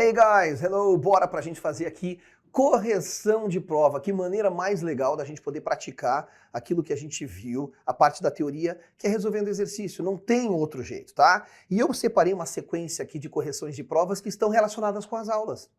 Hey guys, hello, bora pra gente fazer aqui correção de prova. Que maneira mais legal da gente poder praticar aquilo que a gente viu, a parte da teoria, que é resolvendo exercício. Não tem outro jeito, tá? E eu separei uma sequência aqui de correções de provas que estão relacionadas com as aulas.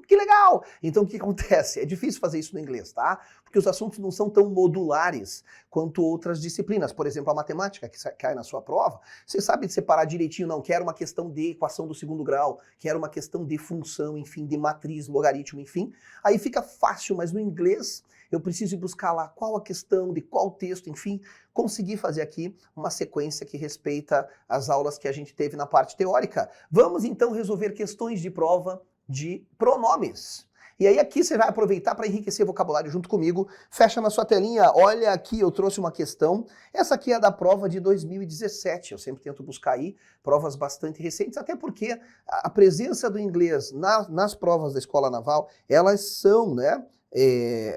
Que legal! Então o que acontece? É difícil fazer isso no inglês, tá? Porque os assuntos não são tão modulares quanto outras disciplinas. Por exemplo, a matemática que cai na sua prova, você sabe separar direitinho, não, quero uma questão de equação do segundo grau, quero uma questão de função, enfim, de matriz, logaritmo, enfim. Aí fica fácil, mas no inglês eu preciso ir buscar lá qual a questão, de qual texto, enfim, conseguir fazer aqui uma sequência que respeita as aulas que a gente teve na parte teórica. Vamos então resolver questões de prova de pronomes. E aí aqui você vai aproveitar para enriquecer vocabulário junto comigo. Fecha na sua telinha, olha aqui, eu trouxe uma questão. Essa aqui é da prova de 2017. Eu sempre tento buscar aí provas bastante recentes, até porque a presença do inglês nas provas da Escola Naval, elas são, né,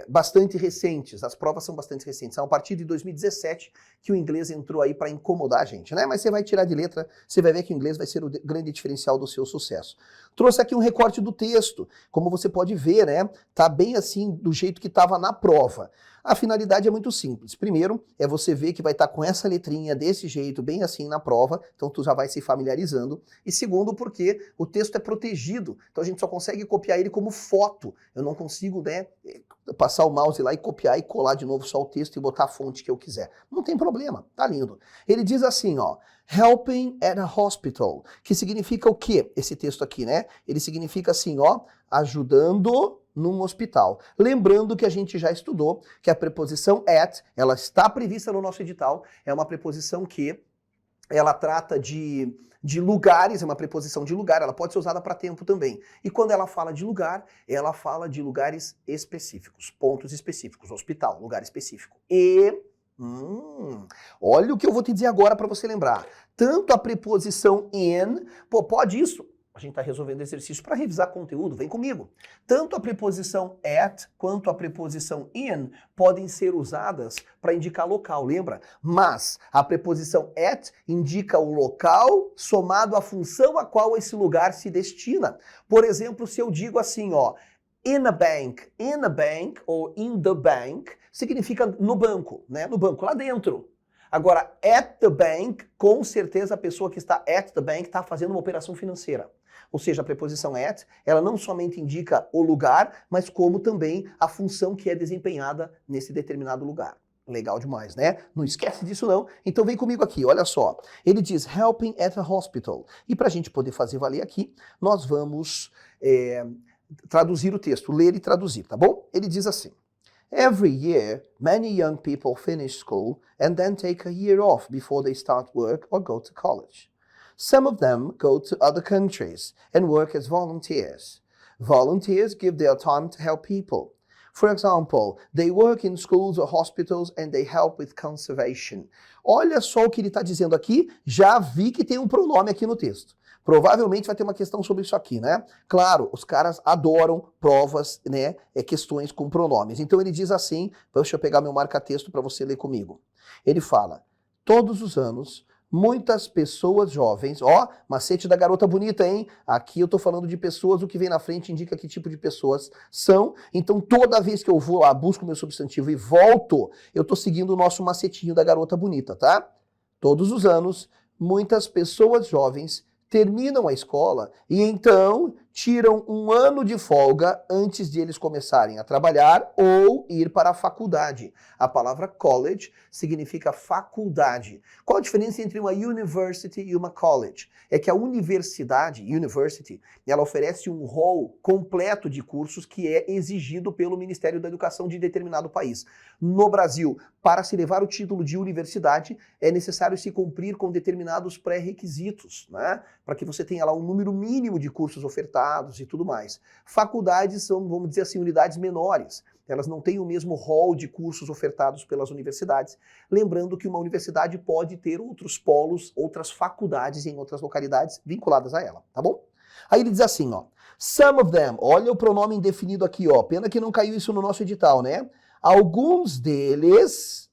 bastante recentes. As provas são bastante recentes. São a partir de 2017 que o inglês entrou aí para incomodar a gente, né? Mas você vai tirar de letra, você vai ver que o inglês vai ser o grande diferencial do seu sucesso. Trouxe aqui um recorte do texto. Como você pode ver, né? Tá bem assim do jeito que estava na prova. A finalidade é muito simples. Primeiro, é você ver que vai estar com essa letrinha desse jeito, bem assim na prova, então tu já vai se familiarizando. E segundo, porque o texto é protegido, então a gente só consegue copiar ele como foto. Eu não consigo, né, passar o mouse lá e copiar e colar de novo só o texto e botar a fonte que eu quiser. Não tem problema, tá lindo. Ele diz assim, ó, helping at a hospital, que significa o quê? Esse texto aqui, né? Ele significa assim, ó, ajudando num hospital. Lembrando que a gente já estudou que a preposição at, ela está prevista no nosso edital, é uma preposição que ela trata de lugares, é uma preposição de lugar, ela pode ser usada para tempo também. E quando ela fala de lugar, ela fala de lugares específicos, pontos específicos, hospital, lugar específico. E olha o que eu vou te dizer agora para você lembrar. Tanto a preposição in, pode isso? A gente está resolvendo exercício para revisar conteúdo, vem comigo. Tanto a preposição at quanto a preposição in podem ser usadas para indicar local, lembra? Mas a preposição at indica o local somado à função a qual esse lugar se destina. Por exemplo, se eu digo assim, ó, in a bank ou in the bank significa no banco, né? No banco, lá dentro. Agora, at the bank, com certeza a pessoa que está at the bank está fazendo uma operação financeira. Ou seja, a preposição at, ela não somente indica o lugar, mas como também a função que é desempenhada nesse determinado lugar. Legal demais, né? Não esquece disso não. Então vem comigo aqui, olha só. Ele diz helping at a hospital. E para a gente poder fazer valer aqui, nós vamos traduzir o texto, ler e traduzir, tá bom? Ele diz assim. Every year, many young people finish school and then take a year off before they start work or go to college. Some of them go to other countries and work as volunteers. Volunteers give their time to help people. For example, they work in schools or hospitals and they help with conservation. Olha só o que ele está dizendo aqui, já vi que tem um pronome aqui no texto. Provavelmente vai ter uma questão sobre isso aqui, né? Claro, os caras adoram provas, né? Questões com pronomes. Então ele diz assim, deixa eu pegar meu marca-texto para você ler comigo. Ele fala, todos os anos, muitas pessoas jovens, ó, macete da garota bonita, hein? Aqui eu tô falando de pessoas, o que vem na frente indica que tipo de pessoas são. Então toda vez que eu vou lá, busco meu substantivo e volto, eu tô seguindo o nosso macetinho da garota bonita, tá? Todos os anos, muitas pessoas jovens terminam a escola e então tiram um ano de folga antes de eles começarem a trabalhar ou ir para a faculdade. A palavra college significa faculdade. Qual a diferença entre uma university e uma college? É que a universidade, university, ela oferece um rol completo de cursos que é exigido pelo Ministério da Educação de determinado país. No Brasil, para se levar o título de universidade, é necessário se cumprir com determinados pré-requisitos, né? Para que você tenha lá um número mínimo de cursos ofertados e tudo mais. Faculdades são, vamos dizer assim, unidades menores. Elas não têm o mesmo rol de cursos ofertados pelas universidades. Lembrando que uma universidade pode ter outros polos, outras faculdades em outras localidades vinculadas a ela, tá bom? Aí ele diz assim, ó, some of them, olha o pronome indefinido aqui, ó, pena que não caiu isso no nosso edital, né? Alguns deles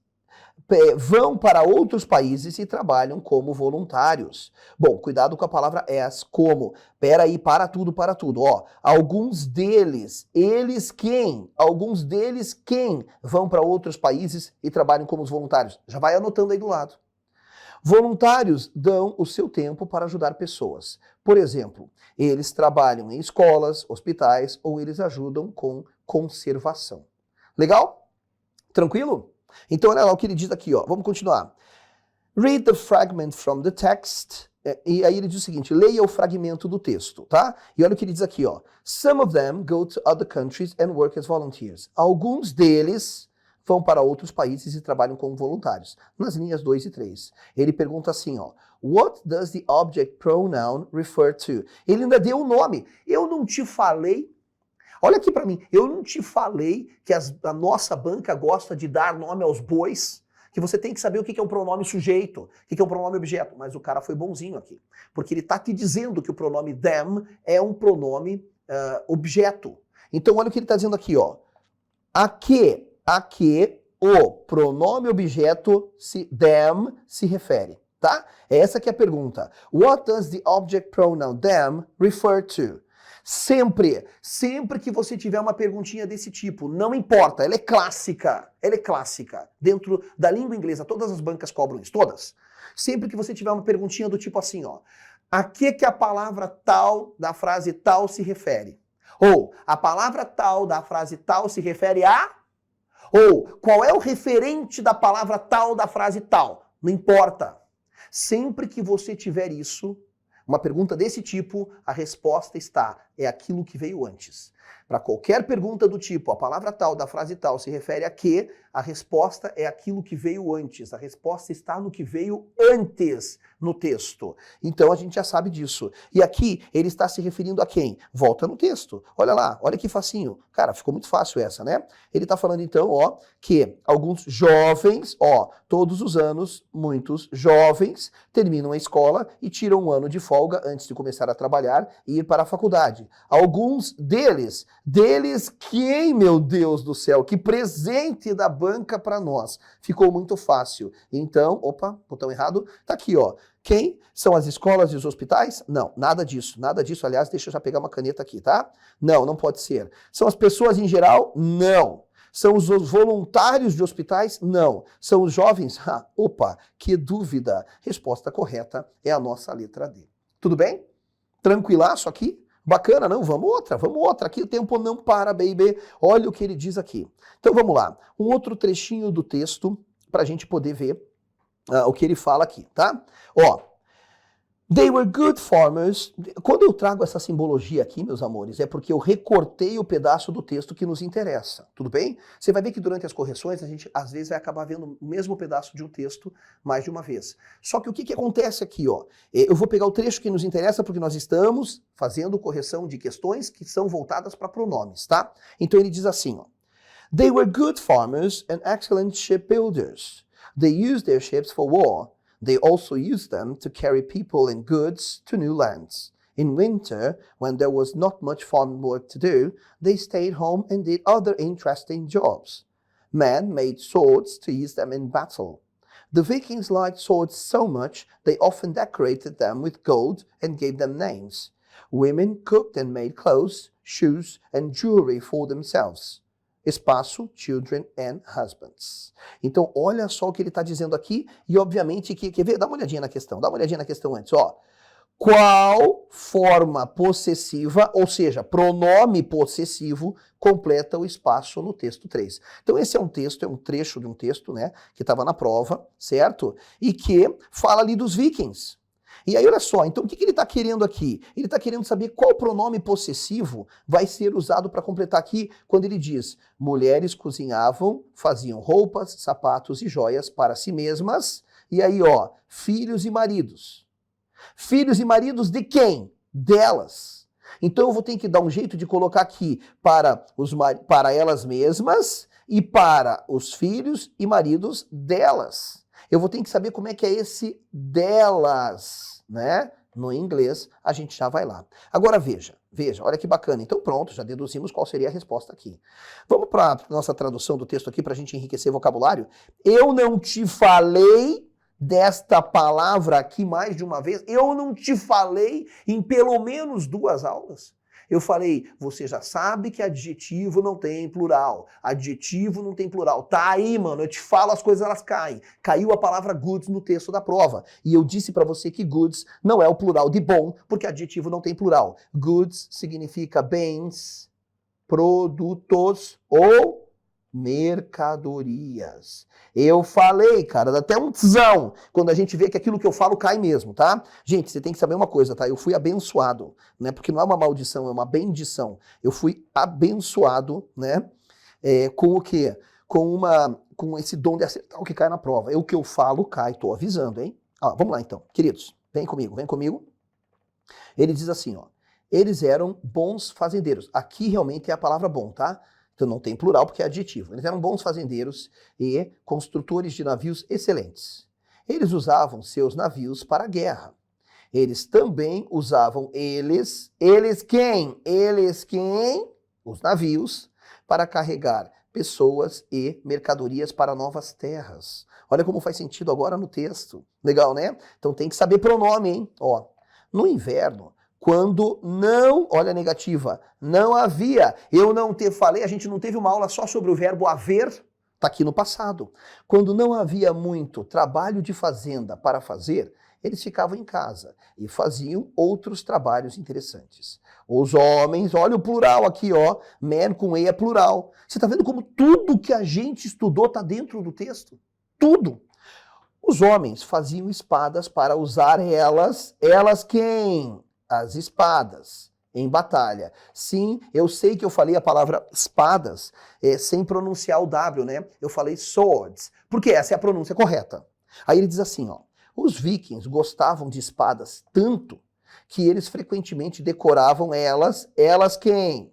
vão para outros países e trabalham como voluntários. Bom, cuidado com a palavra as, como. Peraí, para tudo. Ó, alguns deles, eles quem? Alguns deles quem vão para outros países e trabalham como voluntários? Já vai anotando aí do lado. Voluntários dão o seu tempo para ajudar pessoas. Por exemplo, eles trabalham em escolas, hospitais ou eles ajudam com conservação. Legal? Tranquilo? Então olha lá o que ele diz aqui, ó. Vamos continuar. Read the fragment from the text. E aí ele diz o seguinte, leia o fragmento do texto, tá? E olha o que ele diz aqui, ó. Some of them go to other countries and work as volunteers. Alguns deles vão para outros países e trabalham como voluntários. Nas linhas 2 e 3. Ele pergunta assim, ó. What does the object pronoun refer to? Ele ainda deu o nome. Eu não te falei. Olha aqui para mim. Eu não te falei que a nossa banca gosta de dar nome aos bois? Que você tem que saber o que é um pronome sujeito, o que é um pronome objeto. Mas o cara foi bonzinho aqui. Porque ele está te dizendo que o pronome them é um pronome objeto. Então olha o que ele está dizendo aqui, ó. A que o pronome objeto them se refere, tá? Essa que é a pergunta. What does the object pronoun them refer to? Sempre que você tiver uma perguntinha desse tipo, não importa, ela é clássica. Dentro da língua inglesa, todas as bancas cobram isso, todas. Sempre que você tiver uma perguntinha do tipo assim, ó, a que a palavra tal da frase tal se refere? Ou a palavra tal da frase tal se refere a? Ou qual é o referente da palavra tal da frase tal? Não importa. Sempre que você tiver isso, uma pergunta desse tipo, a resposta é aquilo que veio antes. Para qualquer pergunta do tipo, a palavra tal da frase tal se refere a quê? A resposta é aquilo que veio antes. A resposta está no que veio antes no texto. Então a gente já sabe disso. E aqui ele está se referindo a quem? Volta no texto. Olha lá, olha que facinho. Cara, ficou muito fácil essa, né? Ele está falando então, ó, que alguns jovens, ó, todos os anos, muitos jovens terminam a escola e tiram um ano de folga antes de começar a trabalhar e ir para a faculdade. Alguns deles quem, meu Deus do céu, que presente da banca para nós. Ficou muito fácil. Então, opa, botão errado, tá aqui, ó. Quem? São as escolas e os hospitais? Não, nada disso. Aliás, deixa eu já pegar uma caneta aqui, tá? Não pode ser. São as pessoas em geral? Não. São os voluntários de hospitais? Não. São os jovens? Opa, que dúvida. Resposta correta é a nossa letra D. Tudo bem? Tranquilaço aqui? Bacana, não? Vamos outra. Aqui o tempo não para, baby. Olha o que ele diz aqui. Então vamos lá. Um outro trechinho do texto para a gente poder ver o que ele fala aqui, tá? Ó, they were good farmers. Quando eu trago essa simbologia aqui, meus amores, é porque eu recortei o pedaço do texto que nos interessa, tudo bem? Você vai ver que durante as correções a gente às vezes vai acabar vendo o mesmo pedaço de um texto mais de uma vez. Só que o que acontece aqui, ó? Eu vou pegar o trecho que nos interessa porque nós estamos fazendo correção de questões que são voltadas para pronomes, tá? Então ele diz assim, ó. They were good farmers and excellent shipbuilders. They used their ships for war. They also used them to carry people and goods to new lands. In winter, when there was not much farm work to do, they stayed home and did other interesting jobs. Men made swords to use them in battle. The Vikings liked swords so much, they often decorated them with gold and gave them names. Women cooked and made clothes, shoes, and jewelry for themselves. Espaço, children and husbands. Então, olha só o que ele está dizendo aqui e, obviamente, quer ver? Dá uma olhadinha na questão antes, ó. Qual forma possessiva, ou seja, pronome possessivo, completa o espaço no texto 3? Então, esse é um trecho de um texto, né, que estava na prova, certo? E que fala ali dos vikings. E aí, olha só, então o que ele está querendo aqui? Ele está querendo saber qual pronome possessivo vai ser usado para completar aqui quando ele diz mulheres cozinhavam, faziam roupas, sapatos e joias para si mesmas. E aí, ó, filhos e maridos. Filhos e maridos de quem? Delas. Então eu vou ter que dar um jeito de colocar aqui para elas mesmas e para os filhos e maridos delas. Eu vou ter que saber como é que é esse delas, né? No inglês, a gente já vai lá. Agora veja, Veja, olha que bacana. Então pronto, já deduzimos qual seria a resposta aqui. Vamos para a nossa tradução do texto aqui para a gente enriquecer o vocabulário. Eu não te falei desta palavra aqui mais de uma vez? Eu não te falei em pelo menos 2 aulas? Eu falei, você já sabe que adjetivo não tem plural. Adjetivo não tem plural. Tá aí, mano, eu te falo, as coisas elas caem. Caiu a palavra goods no texto da prova. E eu disse pra você que goods não é o plural de bom, porque adjetivo não tem plural. Goods significa bens, produtos ou mercadorias. Eu falei, cara, dá até um tzão quando a gente vê que aquilo que eu falo cai mesmo, tá? Gente, você tem que saber uma coisa, tá? Eu fui abençoado, né? Porque não é uma maldição, é uma bendição. Eu fui abençoado, né? Com o quê? Com esse dom de acertar o que cai na prova. O que eu falo cai, tô avisando, hein? Vamos lá então, queridos, vem comigo, vem comigo. Ele diz assim, ó. Eles eram bons fazendeiros. Aqui realmente é a palavra bom, tá? Então não tem plural porque é adjetivo. Eles eram bons fazendeiros e construtores de navios excelentes. Eles usavam seus navios para a guerra. Eles também usavam eles quem? Eles quem? Os navios para carregar pessoas e mercadorias para novas terras. Olha como faz sentido agora no texto. Legal, né? Então tem que saber pronome, hein? Ó, no inverno, quando não, olha a negativa, não havia, eu não te falei, a gente não teve uma aula só sobre o verbo haver, está aqui no passado. Quando não havia muito trabalho de fazenda para fazer, eles ficavam em casa e faziam outros trabalhos interessantes. Os homens, olha o plural aqui, ó, man com E é plural. Você está vendo como tudo que a gente estudou está dentro do texto? Tudo. Os homens faziam espadas para usar elas quem? As espadas em batalha. Sim, eu sei que eu falei a palavra espadas sem pronunciar o W, né? Eu falei swords, porque essa é a pronúncia correta. Aí ele diz assim, ó, os vikings gostavam de espadas tanto que eles frequentemente decoravam elas quem?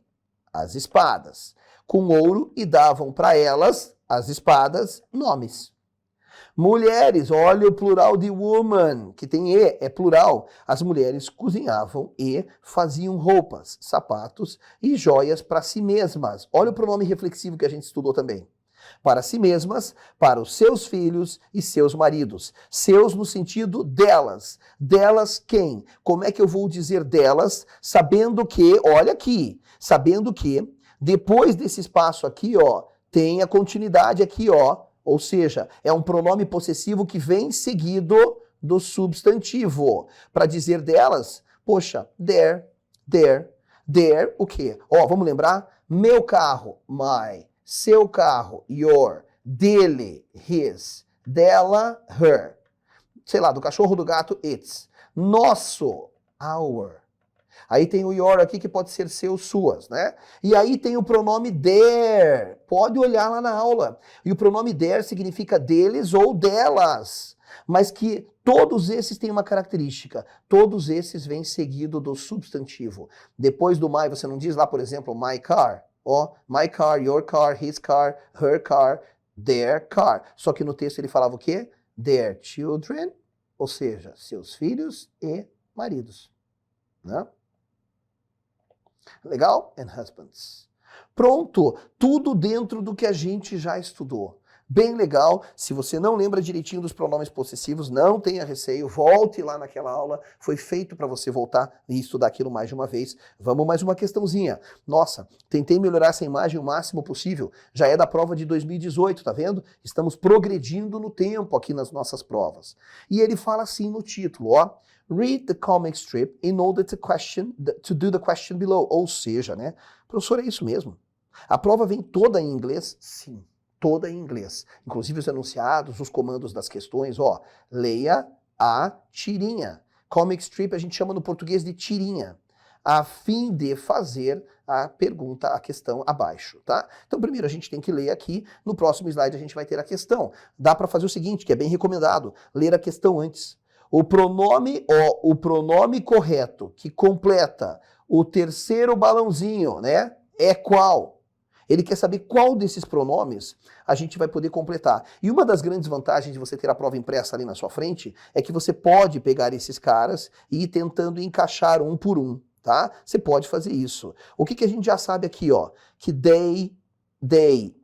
As espadas, com ouro e davam para elas, as espadas, nomes. Mulheres, olha o plural de woman, que tem E, é plural. As mulheres cozinhavam e faziam roupas, sapatos e joias para si mesmas. Olha o pronome reflexivo que a gente estudou também. Para si mesmas, para os seus filhos e seus maridos. Seus no sentido delas. Delas quem? Como é que eu vou dizer delas, sabendo que, olha aqui, sabendo que depois desse espaço aqui, ó, tem a continuidade aqui, ó. Ou seja, é um pronome possessivo que vem seguido do substantivo. Para dizer delas, poxa, their, o quê? Ó, vamos lembrar? Meu carro, my. Seu carro, your. Dele, his. Dela, her. Sei lá, do cachorro, do gato, its. Nosso, our. Aí tem o your aqui que pode ser seu, suas, né? E aí tem o pronome their. Pode olhar lá na aula. E o pronome their significa deles ou delas. Mas que todos esses têm uma característica. Todos esses vêm seguido do substantivo. Depois do my, você não diz lá, por exemplo, my car. Ó, my car, your car, his car, her car, their car. Só que no texto ele falava o quê? Their children, ou seja, seus filhos e maridos. Né? Legal? And husbands. Pronto, tudo dentro do que a gente já estudou. Bem legal. Se você não lembra direitinho dos pronomes possessivos, não tenha receio, volte lá naquela aula. Foi feito para você voltar e estudar aquilo mais de uma vez. Vamos mais uma questãozinha. Nossa, tentei melhorar essa imagem o máximo possível. Já é da prova de 2018, tá vendo? Estamos progredindo no tempo aqui nas nossas provas. E ele fala assim no título, ó. Read the comic strip in order to do the question below. Ou seja, né? Professor, é isso mesmo. A prova vem toda em inglês? Sim, toda em inglês. Inclusive os enunciados, os comandos das questões, ó. Leia a tirinha. Comic strip a gente chama no português de tirinha, a fim de fazer a pergunta, a questão abaixo, tá? Então primeiro a gente tem que ler aqui, no próximo slide a gente vai ter a questão. Dá para fazer o seguinte, que é bem recomendado, ler a questão antes. O pronome correto que completa o terceiro balãozinho, né? É qual? Ele quer saber qual desses pronomes a gente vai poder completar. E uma das grandes vantagens de você ter a prova impressa ali na sua frente é que você pode pegar esses caras e ir tentando encaixar um por um. tá? Você pode fazer isso. O que a gente já sabe aqui, ó? Que they,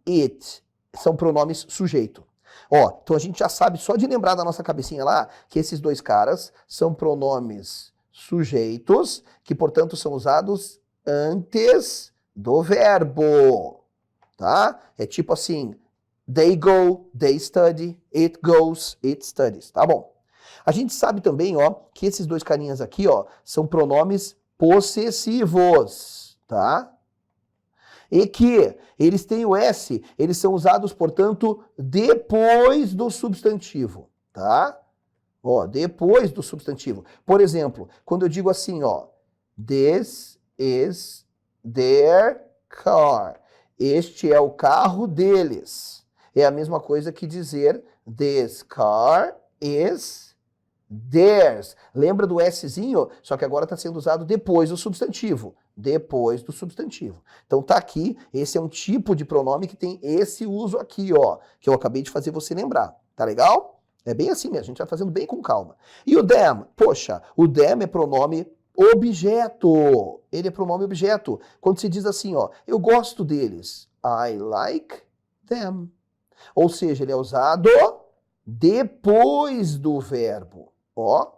it são pronomes sujeito. Ó, então a gente já sabe, só de lembrar da nossa cabecinha lá, que esses dois caras são pronomes sujeitos, que portanto são usados antes do verbo, tá? É tipo assim, they go, they study, it goes, it studies, tá bom? A gente sabe também, ó, que esses dois carinhas aqui, ó, são pronomes possessivos, tá? E que eles têm o S, eles são usados, portanto, depois do substantivo, tá? Ó, depois do substantivo. Por exemplo, quando eu digo assim, ó, this is their car. Este é o carro deles. É a mesma coisa que dizer this car is theirs. Lembra do Szinho? Só que agora está sendo usado depois do substantivo. Depois do substantivo. Então tá aqui, esse é um tipo de pronome que tem esse uso aqui, ó, que eu acabei de fazer você lembrar. Tá legal? É bem assim mesmo, a gente vai fazendo bem com calma. E o them? Poxa, o them é pronome objeto. Ele é pronome objeto. Quando se diz assim, ó, eu gosto deles. I like them. Ou seja, ele é usado depois do verbo. Ó,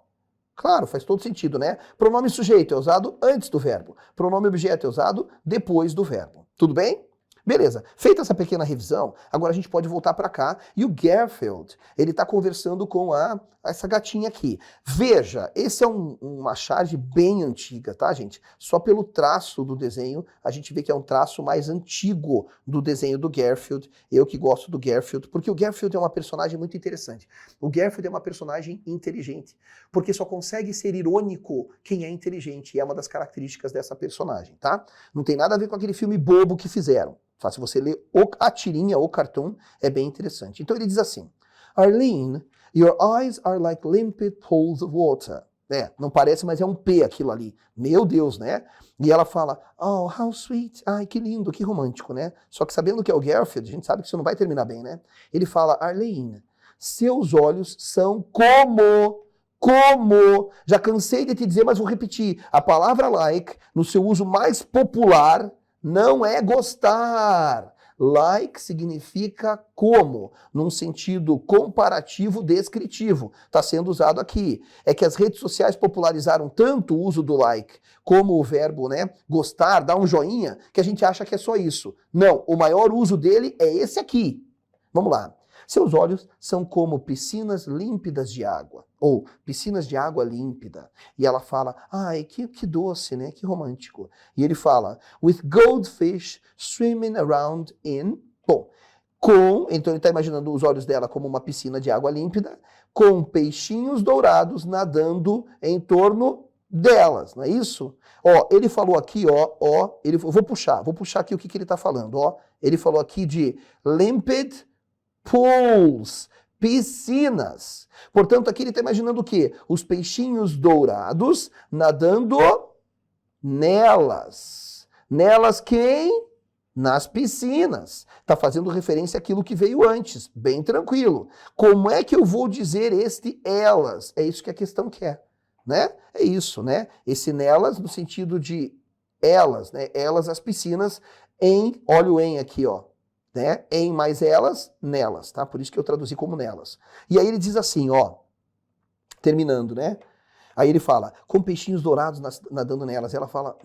claro, faz todo sentido, né? Pronome sujeito é usado antes do verbo. Pronome objeto é usado depois do verbo. Tudo bem? Beleza. Feita essa pequena revisão, agora a gente pode voltar para cá e o Garfield, ele está conversando com essa gatinha aqui. Veja, esse é uma charge bem antiga, tá, gente? Só pelo traço do desenho, a gente vê que é um traço mais antigo do desenho do Garfield. Eu que gosto do Garfield, porque o Garfield é uma personagem muito interessante. O Garfield é uma personagem inteligente, porque só consegue ser irônico quem é inteligente, e é uma das características dessa personagem, tá? Não tem nada a ver com aquele filme bobo que fizeram. Tá? Se você ler a tirinha, o cartoon, é bem interessante. Então ele diz assim, Arlene, your eyes are like limpid pools of water. É, não parece, mas é um P aquilo ali. Meu Deus, né? E ela fala, oh, how sweet. Ai, que lindo, que romântico, né? Só que sabendo que é o Garfield, a gente sabe que isso não vai terminar bem, né? Ele fala, Arlene, seus olhos são como... Já cansei de te dizer, mas vou repetir. A palavra like, no seu uso mais popular, não é gostar. Like significa como, num sentido comparativo descritivo. Está sendo usado aqui. É que as redes sociais popularizaram tanto o uso do like como o verbo, né, gostar, dar um joinha, que a gente acha que é só isso. Não, o maior uso dele é esse aqui. Vamos lá. Seus olhos são como piscinas límpidas de água, ou piscinas de água límpida. E ela fala, ai, que doce, né? Que romântico. E ele fala, with goldfish swimming around in... Bom, então ele está imaginando os olhos dela como uma piscina de água límpida, com peixinhos dourados nadando em torno delas, não é isso? Ó, ele falou aqui, vou puxar aqui o que ele está falando, ó. Ele falou aqui de limpid pools, piscinas. Portanto, aqui ele está imaginando o quê? Os peixinhos dourados nadando nelas. Nelas quem? Nas piscinas. Está fazendo referência àquilo que veio antes. Bem tranquilo. Como é que eu vou dizer este elas? É isso que a questão quer, né? É isso, né? Esse nelas no sentido de elas, né? Elas, as piscinas, olha o em aqui, ó. Né? Em mais elas, nelas, tá? Por isso que eu traduzi como nelas. E aí ele diz assim, ó, terminando, né? Aí ele fala, com peixinhos dourados nadando nelas. Ela fala,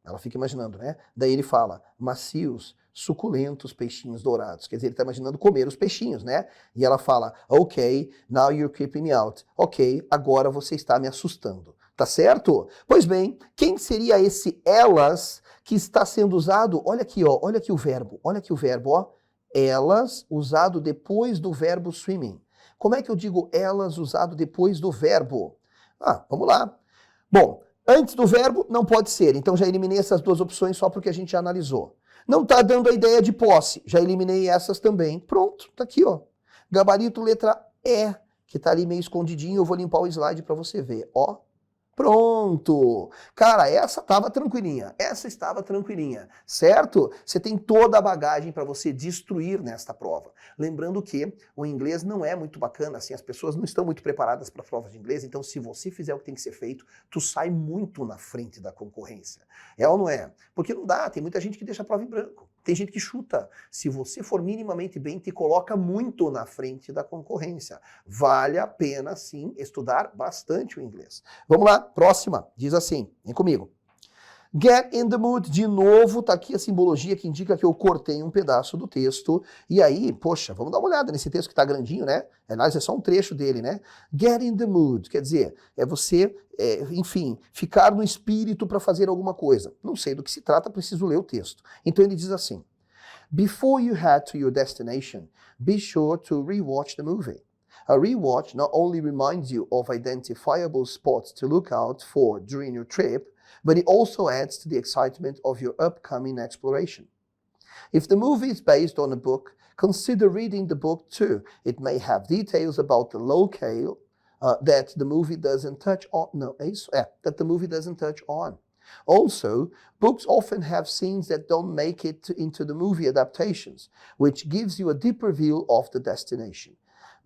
ela fica imaginando, né? Daí ele fala, macios, suculentos peixinhos dourados. Quer dizer, ele tá imaginando comer os peixinhos, né? E ela fala, ok, now you're creeping me out. Ok, agora você está me assustando. Tá certo? Pois bem, quem seria esse elas que está sendo usado? Olha aqui, ó, olha aqui o verbo, ó. Elas, usado depois do verbo swimming. Como é que eu digo elas usado depois do verbo? Vamos lá. Bom, antes do verbo não pode ser, então já eliminei essas duas opções só porque a gente já analisou. Não está dando a ideia de posse, já eliminei essas também. Pronto, tá aqui, ó. Gabarito letra E, que tá ali meio escondidinho, eu vou limpar o slide para você ver, ó. Pronto! Cara, essa estava tranquilinha, essa estava tranquilinha, certo? Você tem toda a bagagem para você destruir nesta prova. Lembrando que o inglês não é muito bacana, assim, as pessoas não estão muito preparadas para provas de inglês, então se você fizer o que tem que ser feito, tu sai muito na frente da concorrência. É ou não é? Porque não dá, tem muita gente que deixa a prova em branco, tem gente que chuta. Se você for minimamente bem, te coloca muito na frente da concorrência. Vale a pena, sim, estudar bastante o inglês. Vamos lá, próxima, diz assim, vem comigo. Get in the mood, de novo, tá aqui a simbologia que indica que eu cortei um pedaço do texto. E aí, poxa, vamos dar uma olhada nesse texto que tá grandinho, né? Aliás, é só um trecho dele, né? Get in the mood, quer dizer, é você, enfim, ficar no espírito para fazer alguma coisa. Não sei do que se trata, preciso ler o texto. Então ele diz assim, Before you head to your destination, be sure to rewatch the movie. A rewatch not only reminds you of identifiable spots to look out for during your trip, but it also adds to the excitement of your upcoming exploration. If the movie is based on a book, consider reading the book too. It may have details about the locale that the movie doesn't touch on. That the movie doesn't touch on. Also, books often have scenes that don't make it into the movie adaptations, which gives you a deeper view of the destination.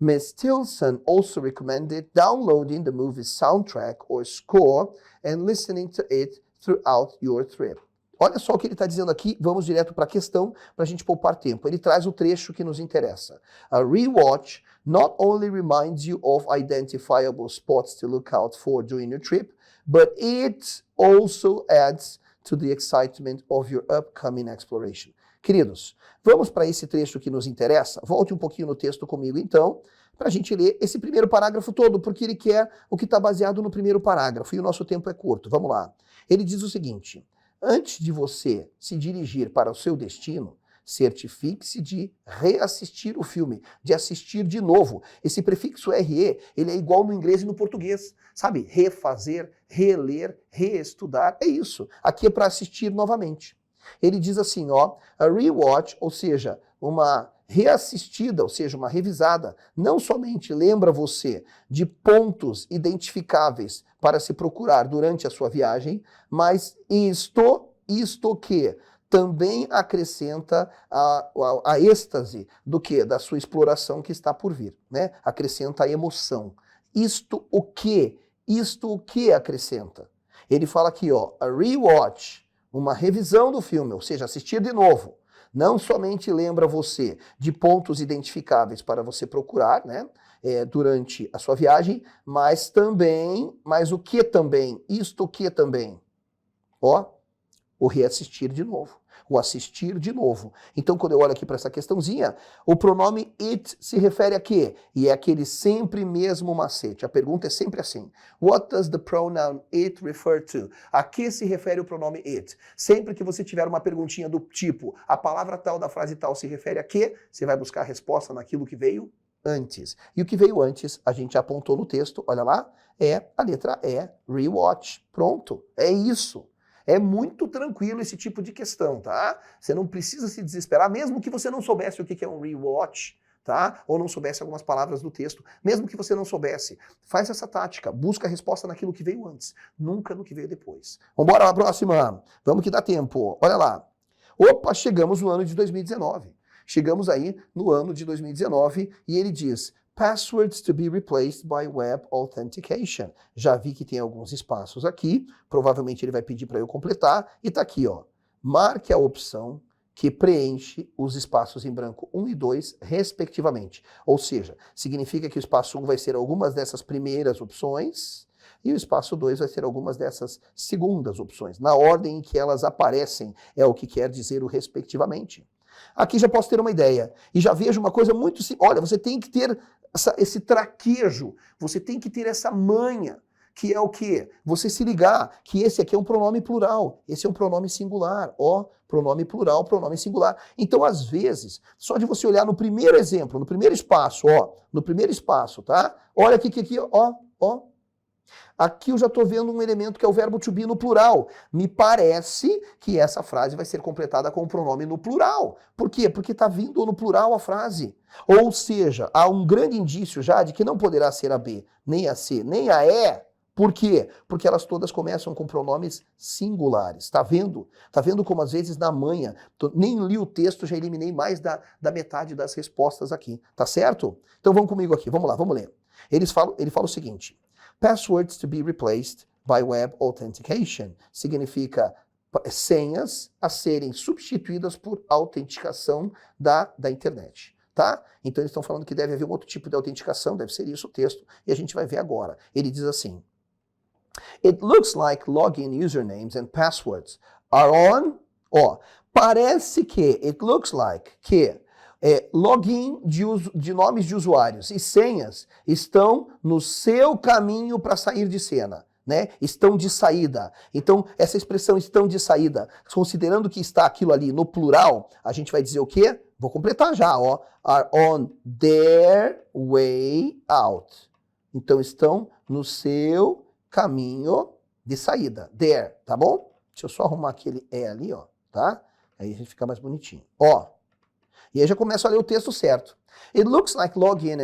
Ms. Tilson also recommended downloading the movie's soundtrack or score and listening to it throughout your trip. Olha só o que ele está dizendo aqui, vamos direto para a questão, para a gente poupar tempo. Ele traz o trecho que nos interessa. A rewatch not only reminds you of identifiable spots to look out for during your trip, but it also adds to the excitement of your upcoming exploration. Queridos, vamos para esse trecho que nos interessa? Volte um pouquinho no texto comigo, então, para a gente ler esse primeiro parágrafo todo, porque ele quer o que está baseado no primeiro parágrafo, e o nosso tempo é curto. Vamos lá. Ele diz o seguinte, antes de você se dirigir para o seu destino, certifique-se de reassistir o filme, de assistir de novo. Esse prefixo RE, ele é igual no inglês e no português, sabe? Refazer, reler, reestudar, é isso. Aqui é para assistir novamente. Ele diz assim, ó, a rewatch, ou seja, uma reassistida, ou seja, uma revisada, não somente lembra você de pontos identificáveis para se procurar durante a sua viagem, mas isto que também acrescenta a êxtase do que? Da sua exploração que está por vir, né? Acrescenta a emoção. Isto o que acrescenta? Ele fala aqui, ó, a rewatch, uma revisão do filme, ou seja, assistir de novo, não somente lembra você de pontos identificáveis para você procurar, né, durante a sua viagem, mas o que também? Isto que também? Ó, o reassistir de novo, o assistir de novo. Então, quando eu olho aqui para essa questãozinha, o pronome it se refere a quê? E é aquele sempre mesmo macete. A pergunta é sempre assim. What does the pronoun it refer to? A que se refere o pronome it? Sempre que você tiver uma perguntinha do tipo, a palavra tal da frase tal se refere a quê? Você vai buscar a resposta naquilo que veio antes. E o que veio antes, a gente apontou no texto, olha lá, é a letra E, rewatch. Pronto, é isso. É muito tranquilo esse tipo de questão, tá? Você não precisa se desesperar, mesmo que você não soubesse o que é um rewatch, tá? Ou não soubesse algumas palavras do texto, mesmo que você não soubesse. Faz essa tática, busca a resposta naquilo que veio antes, nunca no que veio depois. Vamos embora, a próxima. Vamos que dá tempo. Olha lá. Opa, chegamos no ano de 2019. Chegamos aí no ano de 2019 e ele diz... Passwords to be replaced by web authentication. Já vi que tem alguns espaços aqui, provavelmente ele vai pedir para eu completar, e tá aqui, ó. Marque a opção que preenche os espaços em branco 1 e 2, respectivamente. Ou seja, significa que o espaço 1 vai ser algumas dessas primeiras opções, e o espaço 2 vai ser algumas dessas segundas opções. Na ordem em que elas aparecem, é o que quer dizer o respectivamente. Aqui já posso ter uma ideia, e já vejo uma coisa muito simples. Olha, você tem que ter esse traquejo, você tem que ter essa manha, que é o quê? Você se ligar que esse aqui é um pronome plural, esse é um pronome singular, ó, pronome plural, pronome singular. Então, às vezes, só de você olhar no primeiro exemplo, no primeiro espaço, ó, no primeiro espaço, tá? Olha aqui, ó. Aqui eu já estou vendo um elemento que é o verbo to be no plural. Me parece que essa frase vai ser completada com o pronome no plural. Por quê? Porque está vindo no plural a frase. Ou seja, há um grande indício já de que não poderá ser a B, nem a C, nem a E Por quê? Porque elas todas começam com pronomes singulares. Tá vendo? Tá vendo como às vezes na manhã, nem li o texto, já eliminei mais da metade das respostas aqui. Tá certo? Então vamos comigo aqui, vamos lá, vamos ler. Ele fala o seguinte: passwords to be replaced by web authentication significa senhas a serem substituídas por autenticação da internet. Tá? Então eles estão falando que deve haver um outro tipo de autenticação, deve ser isso o texto, e a gente vai ver agora. Ele diz assim: It looks like login usernames and passwords are on. Parece que, it looks like, que login de nomes de usuários e senhas estão no seu caminho para sair de cena. Né? Estão de saída. Então, essa expressão estão de saída, considerando que está aquilo ali no plural, a gente vai dizer o quê? Vou completar já, ó. Are on their way out. Então, estão no seu caminho de saída. There, tá bom? Deixa eu só arrumar aquele E ali, ó, tá? Aí a gente fica mais bonitinho. Ó. E aí já começa a ler o texto certo. It looks like login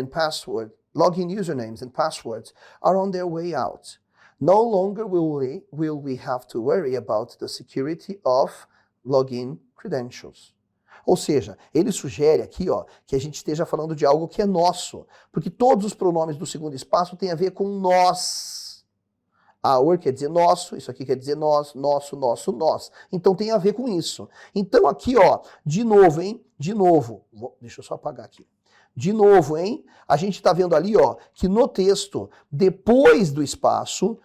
usernames and passwords are on their way out. No longer will we have to worry about the security of login credentials. Ou seja, ele sugere aqui, ó, que a gente esteja falando de algo que é nosso, porque todos os pronomes do segundo espaço têm a ver com nós. Our quer dizer nosso, isso aqui quer dizer nós, nosso, nosso, nós. Então tem a ver com isso. Então aqui, ó, de novo, hein? De novo. Deixa eu só apagar aqui. De novo, hein? A gente está vendo ali, ó, que no texto, depois do espaço,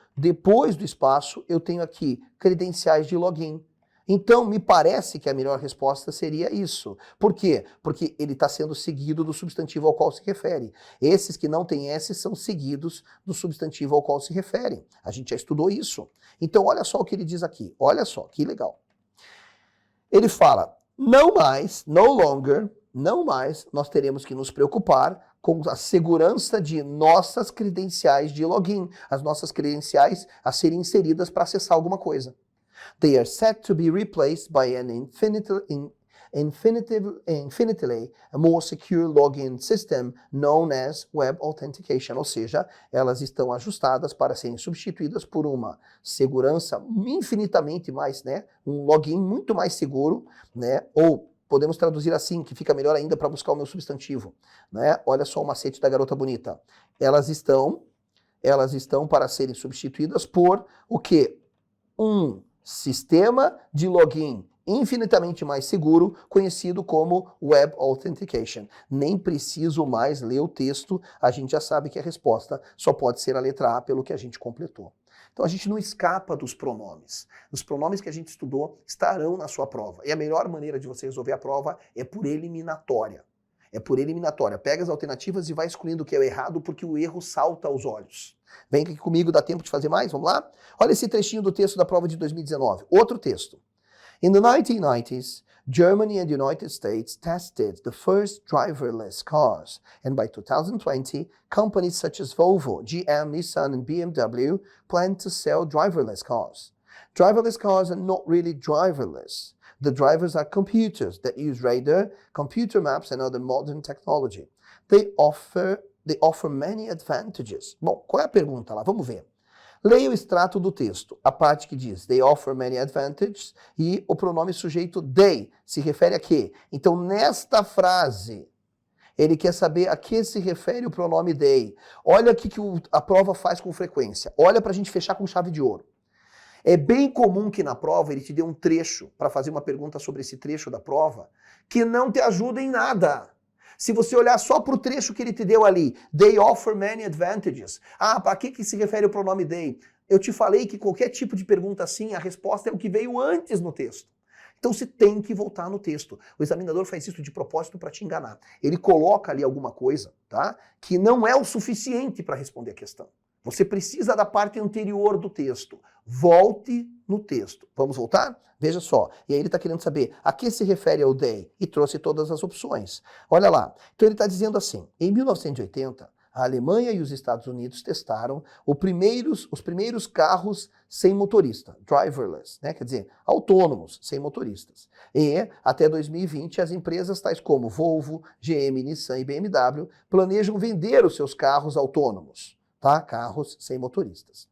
eu tenho aqui credenciais de login. Então, me parece que a melhor resposta seria isso. Por quê? Porque ele está sendo seguido do substantivo ao qual se refere. Esses que não têm S são seguidos do substantivo ao qual se refere. A gente já estudou isso. Então, olha só o que ele diz aqui. Olha só, que legal. Ele fala, não mais nós teremos que nos preocupar com a segurança de nossas credenciais de login, as nossas credenciais a serem inseridas para acessar alguma coisa. They are set to be replaced by an infinitely more secure login system known as Web Authentication, ou seja, elas estão ajustadas para serem substituídas por uma segurança infinitamente mais, né, um login muito mais seguro, né, ou podemos traduzir assim, que fica melhor ainda para buscar o meu substantivo, né? Olha só o macete da garota bonita. Elas estão para serem substituídas por o quê? Um sistema de login infinitamente mais seguro, conhecido como Web Authentication. Nem preciso mais ler o texto, a gente já sabe que a resposta só pode ser a letra A pelo que a gente completou. Então a gente não escapa dos pronomes. Os pronomes que a gente estudou estarão na sua prova. E a melhor maneira de você resolver a prova é por eliminatória. É por eliminatória. Pega as alternativas e vai excluindo o que é o errado, porque o erro salta aos olhos. Vem aqui comigo, dá tempo de fazer mais? Vamos lá? Olha esse trechinho do texto da prova de 2019. Outro texto. In the 1990s, Germany and the United States tested the first driverless cars, and by 2020, companies such as Volvo, GM, Nissan, and BMW plan to sell driverless cars. Driverless cars are not really driverless. The drivers are computers that use radar, computer maps, and other modern technology. They offer many advantages. Bom, qual é a pergunta lá? Vamos ver. Leia o extrato do texto, a parte que diz they offer many advantages e o pronome sujeito they se refere a quê? Então, nesta frase, ele quer saber a que se refere o pronome they. Olha o que a prova faz com frequência. Olha para a gente fechar com chave de ouro. É bem comum que na prova ele te dê um trecho para fazer uma pergunta sobre esse trecho da prova que não te ajuda em nada. Se você olhar só para o trecho que ele te deu ali, they offer many advantages. Para que se refere o pronome they? Eu te falei que qualquer tipo de pergunta assim, a resposta é o que veio antes no texto. Então você tem que voltar no texto. O examinador faz isso de propósito para te enganar. Ele coloca ali alguma coisa, tá? Que não é o suficiente para responder a questão. Você precisa da parte anterior do texto. Volte no texto. Vamos voltar? Veja só. E aí ele está querendo saber a que se refere o they e trouxe todas as opções. Olha lá. Então ele está dizendo assim, em 1980, a Alemanha e os Estados Unidos testaram os primeiros carros sem motorista, driverless, né? Quer dizer, autônomos, sem motoristas. E até 2020, as empresas tais como Volvo, GM, Nissan e BMW planejam vender os seus carros autônomos. Tá? Carros sem motoristas.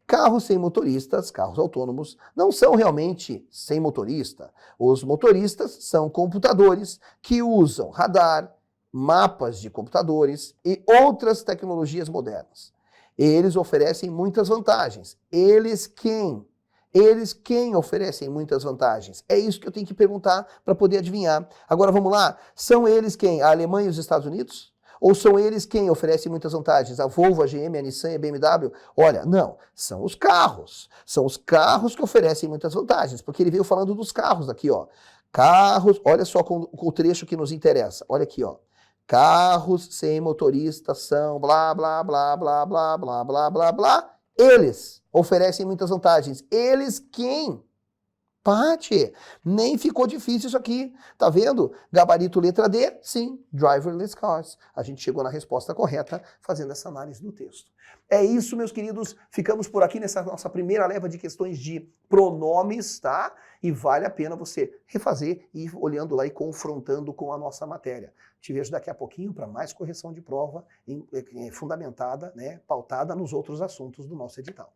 Carros sem motoristas, carros autônomos, não são realmente sem motorista. Os motoristas são computadores que usam radar, mapas de computadores e outras tecnologias modernas. Eles oferecem muitas vantagens. Eles quem oferecem muitas vantagens? É isso que eu tenho que perguntar para poder adivinhar. Agora vamos lá. São eles quem? A Alemanha e os Estados Unidos? Ou são eles quem oferecem muitas vantagens? A Volvo, a GM, a Nissan e a BMW? Olha, não. São os carros. São os carros que oferecem muitas vantagens. Porque ele veio falando dos carros aqui, ó. Carros, olha só com o trecho que nos interessa. Olha aqui, ó. Carros sem motorista são blá, blá, blá, blá, blá, blá, blá, blá, blá. Eles oferecem muitas vantagens. Eles quem? Pati, nem ficou difícil isso aqui. Tá vendo? Gabarito letra D, sim, driverless cars. A gente chegou na resposta correta fazendo essa análise do texto. É isso, meus queridos. Ficamos por aqui nessa nossa primeira leva de questões de pronomes, tá? E vale a pena você refazer e ir olhando lá e confrontando com a nossa matéria. Te vejo daqui a pouquinho para mais correção de prova fundamentada, né, pautada nos outros assuntos do nosso edital.